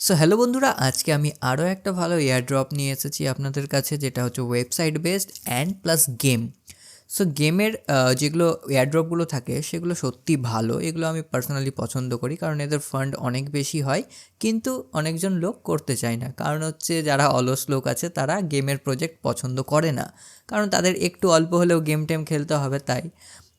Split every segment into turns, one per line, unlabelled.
So hello বন্ধুরা, আজকে আমি আরও একটা ভালো এয়ারড্রপ নিয়ে এসেছি আপনাদের কাছে, যেটা হচ্ছে website based and plus game. So গেমের যেগুলো এয়ারড্রপগুলো থাকে সেগুলো সত্যি ভালো, এগুলো আমি পার্সোনালি পছন্দ করি, কারণ এদের ফান্ড অনেক বেশি হয়, কিন্তু অনেকজন লোক করতে চায় না। কারণ হচ্ছে যারা অলস লোক আছে তারা গেমের প্রজেক্ট পছন্দ করে না, কারণ তাদের একটু অল্প হলেও গেম টেম খেলতে হবে তাই।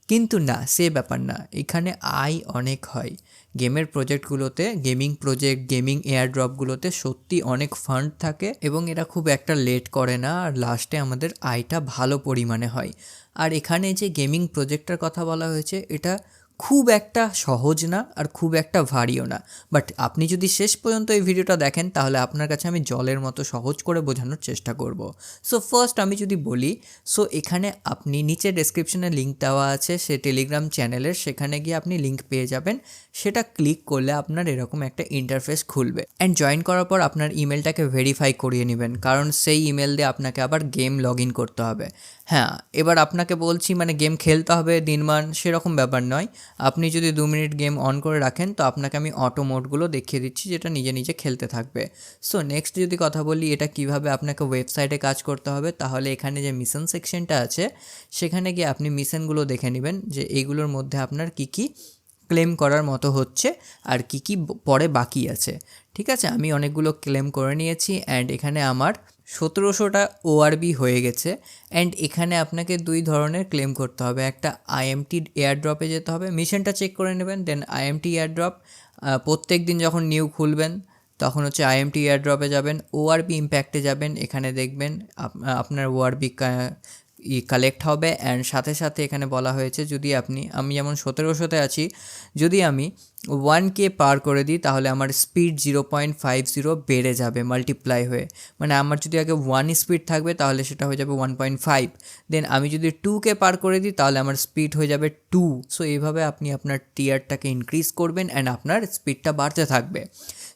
কিন্তু না, সে ব্যাপার না, এখানে আয় অনেক হয় গেমের প্রজেক্টগুলোতে। গেমিং প্রজেক্ট, গেমিং এয়ারড্রপগুলোতে সত্যি অনেক ফান্ড থাকে এবং এরা খুব একটা লেট করে না, আর লাস্টে আমাদের আয়টা ভালো পরিমাণে হয়। আর এখানে যে গেমিং প্রজেক্টটার কথা বলা হয়েছে, এটা খুব একটা সহজ না আর খুব একটা ভারীও না, বাট আপনি যদি শেষ পর্যন্ত এই ভিডিওটা দেখেন তাহলে আপনার কাছে আমি জলের মতো সহজ করে বোঝানোর চেষ্টা করব। সো ফার্স্ট আমি যদি বলি, সো এখানে আপনি নিচে ডেসক্রিপশনে লিঙ্ক দেওয়া আছে সে টেলিগ্রাম চ্যানেলের, সেখানে গিয়ে আপনি লিঙ্ক পেয়ে যাবেন। সেটা ক্লিক করলে আপনার এরকম একটা ইন্টারফেস খুলবে, অ্যান্ড জয়েন করার পর আপনার ইমেলটাকে ভেরিফাই করিয়ে নেবেন, কারণ সেই ইমেল দিয়ে আপনাকে আবার গেম লগ ইন করতে হবে। হ্যাঁ, এবার আপনাকে বলছি মানে গেম খেলতে হবে দিনমান সেরকম ব্যাপার নয়। আপনি যদি 2 মিনিট গেম অন করে রাখেন তো আপনাকে আমি অটো মোডগুলো দেখিয়ে দিচ্ছি, যেটা নিজে নিজে খেলতে থাকবে। সো নেক্সট যদি কথা বলি এটা কিভাবে আপনাকে ওয়েবসাইটে কাজ করতে হবে, তাহলে এখানে যে মিশন সেকশনটা আছে সেখানে গিয়ে আপনি মিশনগুলো দেখে নেবেন যে এইগুলোর মধ্যে আপনার কি কি ক্লেম করার মতো হচ্ছে আর কি কি পরে বাকি আছে। ঠিক আছে, আমি অনেকগুলো ক্লেম করে নিয়েছি, অ্যান্ড এখানে আমার 1700টা ওআরবি হয়ে গেছে। অ্যান্ড এখানে আপনাকে 2 ধরনের ক্লেম করতে হবে, একটা আইএমটি এয়ারড্রপে যেতে হবে, মিশনটা চেক করে নেবেন, দেন আইএমটি এয়ারড্রপ প্রত্যেক দিন যখন নিউ খুলবেন তখন হচ্ছে আইএমটি এয়ারড্রপে যাবেন, ওআরবি ইম্প্যাক্টে যাবেন, এখানে দেখবেন আপনার ওআরবি কালেক্ট হবে। অ্যান্ড সাথে সাথে এখানে বলা হয়েছে যদি আমি যেমন 1700তে আছি, যদি আমি 1K পার করে দিই তাহলে আমার স্পিড 0.50 বেড়ে যাবে মাল্টিপ্লাই হয়ে, মানে আমার যদি আগে 1 স্পিড থাকবে তাহলে সেটা হয়ে যাবে 1.5। দেন আমি যদি 2K পার করে দিই তাহলে আমার স্পিড হয়ে যাবে 2। সো এইভাবে আপনি আপনার টিয়ারটাকে ইনক্রিজ করবেন অ্যান্ড আপনার স্পিডটা বাড়তে থাকবে।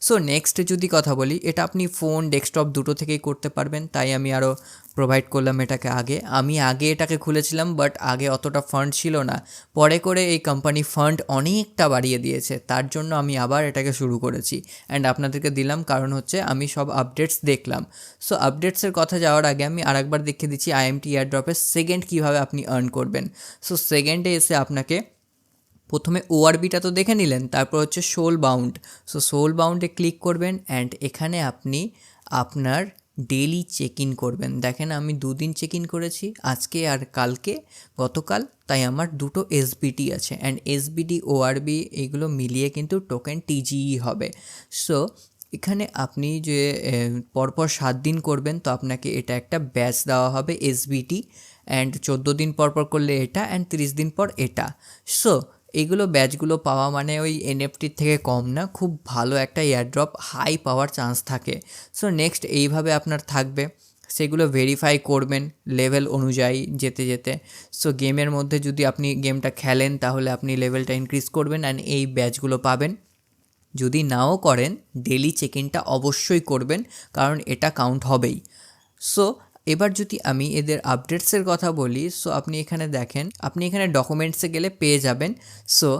সো নেক্সট যদি কথা বলি, এটা আপনি ফোন ডেস্কটপ দুটো থেকেই করতে পারবেন, তাই আমি আরও প্রোভাইড করলাম এটাকে। আমি আগে এটাকে খুলেছিলাম, বাট আগে অতটা ফান্ড ছিল না, পরে করে এই কোম্পানি ফান্ড অনেকটা বাড়িয়ে দিয়েছে, তার জন্য আমি আবার এটাকে শুরু করেছি অ্যান্ড আপনাদেরকে দিলাম, কারণ হচ্ছে আমি সব আপডেটস দেখলাম। সো আপডেটসের কথা যাওয়ার আগে আমি আরেকবার দেখিয়ে দিচ্ছি আইএমটি এয়ারড্রপের সেকেন্ড কীভাবে আপনি আর্ন করবেন। সো সেকেন্ডে এসে আপনাকে প্রথমে ওআরবিটা তো দেখে নিলেন, তারপর হচ্ছে সোল বাউন্ড। সো সোল বাউন্ডে ক্লিক করবেন অ্যান্ড এখানে আপনি আপনার ডেলি চেক ইন করবেন। দেখেন আমি 2 দিন চেক ইন করেছি, আজকে আর কালকে, গতকাল, তাই আমার 2টো এসবিটি আছে, অ্যান্ড এসবিটি ওআরবি এইগুলো মিলিয়ে কিন্তু টোকেন টিজিই হবে। সো এখানে আপনি যে পরপর 7 দিন করবেন তো আপনাকে এটা একটা ব্যাচ দেওয়া হবে এসবিটি, অ্যান্ড 14 দিন পরপর করলে এটা, অ্যান্ড 30 দিন পর এটা। সো এইগুলো ব্যাচগুলো পাওয়া মানে ওই এনএফটির থেকে কম না, খুব ভালো একটা এয়ারড্রপ, হাই পাওয়ার চান্স থাকে। সো নেক্সট এইভাবে আপনার থাকবে, সেগুলো ভেরিফাই করবেন লেভেল অনুযায়ী যেতে যেতে। সো গেমের মধ্যে যদি আপনি গেমটা খেলেন তাহলে আপনি লেভেলটা ইনক্রিজ করবেন অ্যান্ড এই ব্যাচগুলো পাবেন। যদি নাও করেন ডেলি চেক ইনটা অবশ্যই করবেন, কারণ এটা কাউন্ট হবেই। সো এবার যদি আমি এদের আপডেটসের কথা বলি, সো আপনি এখানে দেখেন, আপনি এখানে ডকুমেন্টসে গেলে পেয়ে যাবেন। সো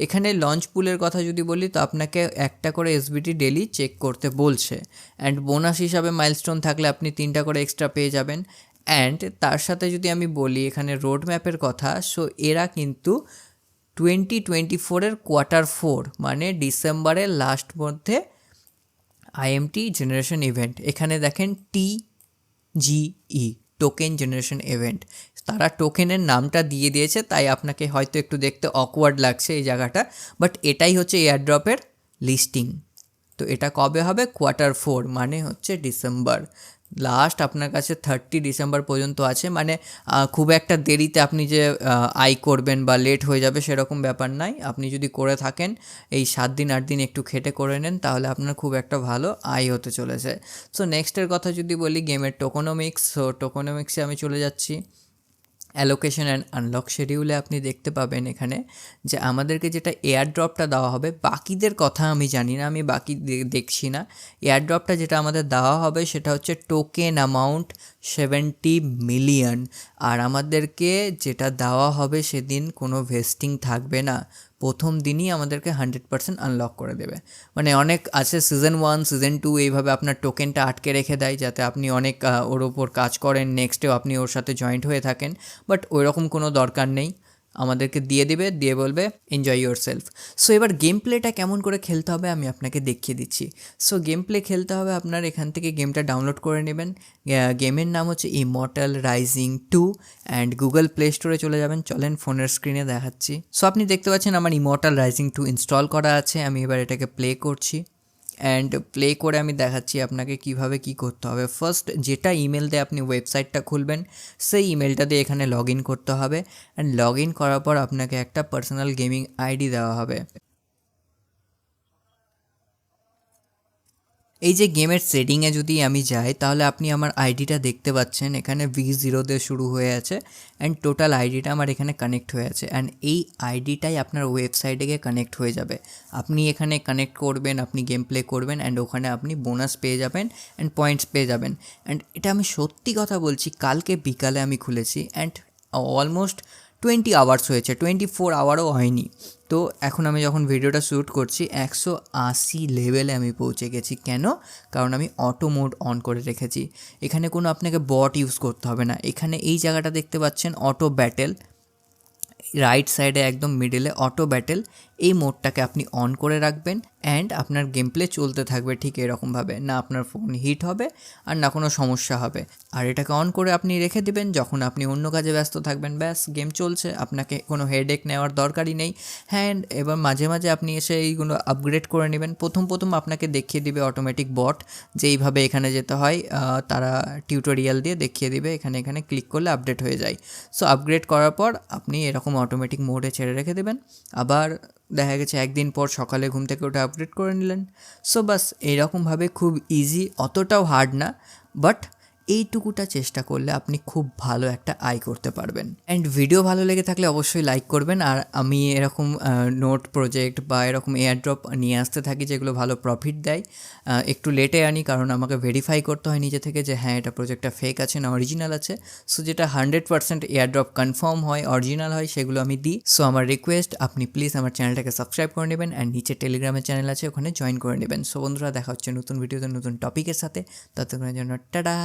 এখানে লঞ্চ পুলের কথা যদি বলি তো আপনাকে একটা করে এসবিটি ডেলি চেক করতে বলছে, অ্যান্ড বোনাস হিসাবে মাইলস্টোন থাকলে আপনি 3টা করে এক্সট্রা পেয়ে যাবেন। অ্যান্ড তার সাথে যদি আমি বলি এখানে রোড ম্যাপের কথা, সো এরা কিন্তু 2024-এর Q4 মানে ডিসেম্বরের লাস্ট মধ্যে আইএমটি জেনারেশন ইভেন্ট, এখানে দেখেন TGE টোকেন জেনারেশন ইভেন্ট, তারা টোকেনের নামটা দিয়ে দিয়েছে, তাই আপনাকে হয়তো একটু দেখতে অকওয়ার্ড লাগছে এই জায়গাটা, বাট এটাই হচ্ছে এয়ারড্রপের লিস্টিং। তো এটা কবে হবে? Q4 মানে হচ্ছে ডিসেম্বর লাস্ট, আপনার কাছে 30 ডিসেম্বর পর্যন্ত আছে, মানে খুব একটা দেরিতে আপনি যে আয় করবেন বা লেট হয়ে যাবে সেরকম ব্যাপার নাই। আপনি যদি করে থাকেন এই 7 দিন 8 দিন একটু খেটে করে নেন তাহলে আপনার খুব একটা ভালো আয় হতে চলেছে। সো নেক্সটের কথা যদি বলি গেমের টোকোনমিক্স, সো টোকোনমিক্সে আমি চলে যাচ্ছি। অ্যালোকেশন অ্যান্ড আনলক শিডিউলে আপনি দেখতে পাবেন এখানে যে আমাদেরকে যেটা এয়ারড্রপটা দেওয়া হবে, বাকিদের কথা আমি জানি না, আমি বাকি দেখছি না। এয়ারড্রপটা যেটা আমাদের দেওয়া হবে সেটা হচ্ছে টোকেন অ্যামাউন্ট 70 মিলিয়ন, আর আমাদেরকে যেটা দেওয়া হবে সেদিন কোনো ভেস্টিং থাকবে না, প্রথম দিনই আমাদেরকে 100% আনলক করে দেবে। মানে অনেক আছে সিজন 1 সিজন 2 এইভাবে আপনার টোকেনটা আটকে রেখে দেয় যাতে আপনি অনেক ওর ওপর কাজ করেন, নেক্সটেও আপনি ওর সাথে জয়েন্ট হয়ে থাকেন, বাট ওইরকম কোনো দরকার নেই। আমাদেরকে দিয়ে দেবে, দিয়ে বলবে এনজয় ইয়োর সেলফ। সো এবার গেম প্লেটা কেমন করে খেলতে হবে আমি আপনাকে দেখিয়ে দিচ্ছি। সো গেম প্লে খেলতে হবে আপনার এখান থেকে গেমটা ডাউনলোড করে নেবেন। গেমের নাম হচ্ছে immortal rising 2 and Google play স্টোরে চলে যাবেন। চলেন ফোনের স্ক্রিনে দেখাচ্ছি। সো আপনি দেখতে পাচ্ছেন আমার ইমর্টাল রাইজিং 2 ইনস্টল করা আছে। আমি এবার এটাকে প্লে করছি অ্যান্ড প্লে করে আমি দেখাচ্ছি আপনাকে কিভাবে কি করতে হবে। ফার্স্ট যেটা ইমেল দিয়ে আপনি ওয়েবসাইটটা খুলবেন সেই ইমেলটা দিয়ে এখানে লগ ইন করতে হবে অ্যান্ড লগ ইন করার পর আপনাকে একটা পার্সোনাল গেমিং আইডি দেওয়া হবে। এই যে গেমের সেটিংয়ে যদি আমি যাই তাহলে আপনি আমার আইডিটা দেখতে পাচ্ছেন, এখানে V0 দিয়ে শুরু হয়ে আছে অ্যান্ড টোটাল আইডিটা আমার এখানে কানেক্ট হয়ে আছে অ্যান্ড এই আইডিটাই আপনার ওয়েবসাইটে গিয়ে কানেক্ট হয়ে যাবে। আপনি এখানে কানেক্ট করবেন, আপনি গেম প্লে করবেন অ্যান্ড ওখানে আপনি বোনাস পেয়ে যাবেন অ্যান্ড পয়েন্টস পেয়ে যাবেন। অ্যান্ড এটা আমি সত্যি কথা বলছি, কালকে বিকালে আমি খুলেছি অ্যান্ড অলমোস্ট 20 আওয়ার্স হয়েছে, 24 আওয়ারও হয়নি। তো এখন আমি যখন ভিডিওটা শ্যুট করছি 180 লেভেলে আমি পৌঁছে গেছি। কেন? কারণ আমি অটো মোড অন করে রেখেছি। এখানে কোনো আপনাকে বট ইউজ করতে হবে না। এখানে এই জায়গাটা দেখতে পাচ্ছেন অটো ব্যাটেল, রাইট সাইডে একদম মিডলে অটো ব্যাটেল, এই মোডটাকে আপনি অন করে রাখবেন অ্যান্ড আপনার গেম প্লে চলতে থাকবে ঠিক এরকমভাবে, না আপনার ফোন হিট হবে আর না কোনো সমস্যা হবে। আর এটাকে অন করে আপনি রেখে দেবেন, যখন আপনি অন্য কাজে ব্যস্ত থাকবেন ব্যাস গেম চলছে, আপনাকে কোনো হেডেক নেওয়ার দরকারই নেই। হ্যাঁ, এবার মাঝে মাঝে আপনি এসে এইগুলো আপগ্রেড করে নেবেন। প্রথম আপনাকে দেখিয়ে দিবে অটোমেটিক বট যে এইভাবে এখানে যেতে হয়, তারা টিউটোরিয়াল দিয়ে দেখিয়ে দিবে, এখানে ক্লিক করলে আপডেট হয়ে যায়। সো আপগ্রেড করার পর আপনি এরকম অটোমেটিক মোডে ছেড়ে রেখে দেবেন। আবার দেখা গেছে একদিন পর সকালে ঘুম থেকে ওটা আপডেট করে নিলেন। সো বাস এইরকমভাবে খুব ইজি, অতটাও হার্ড না, বাট এইটুকুটা চেষ্টা করলে আপনি খুব ভালো একটা আয় করতে পারবেন। অ্যান্ড ভিডিও ভালো লেগে থাকলে অবশ্যই লাইক করবেন। আর আমি এরকম নোট প্রজেক্ট বা এরকম এয়ারড্রপ নিয়ে আসতে থাকি যেগুলো ভালো প্রফিট দেয়। একটু লেটে আনি কারণ আমাকে ভেরিফাই করতে হয় নিজে থেকে যে হ্যাঁ এটা প্রজেক্টটা ফেক আছে না অরিজিনাল আছে। সো যেটা 100% এয়ারড্রপ কনফার্ম হয়, অরিজিনাল হয়, সেগুলো আমি দিই। সো আমার রিকোয়েস্ট, আপনি প্লিজ আমার চ্যানেলটাকে সাবস্ক্রাইব করে নেবেন অ্যান্ড নিচে টেলিগ্রামের চ্যানেল আছে, ওখানে জয়েন করে নেবেন। সো বন্ধুরা, দেখা হচ্ছে নতুন ভিডিওতে নতুন টপিকের সাথে। ততক্ষণের জন্য টাটা।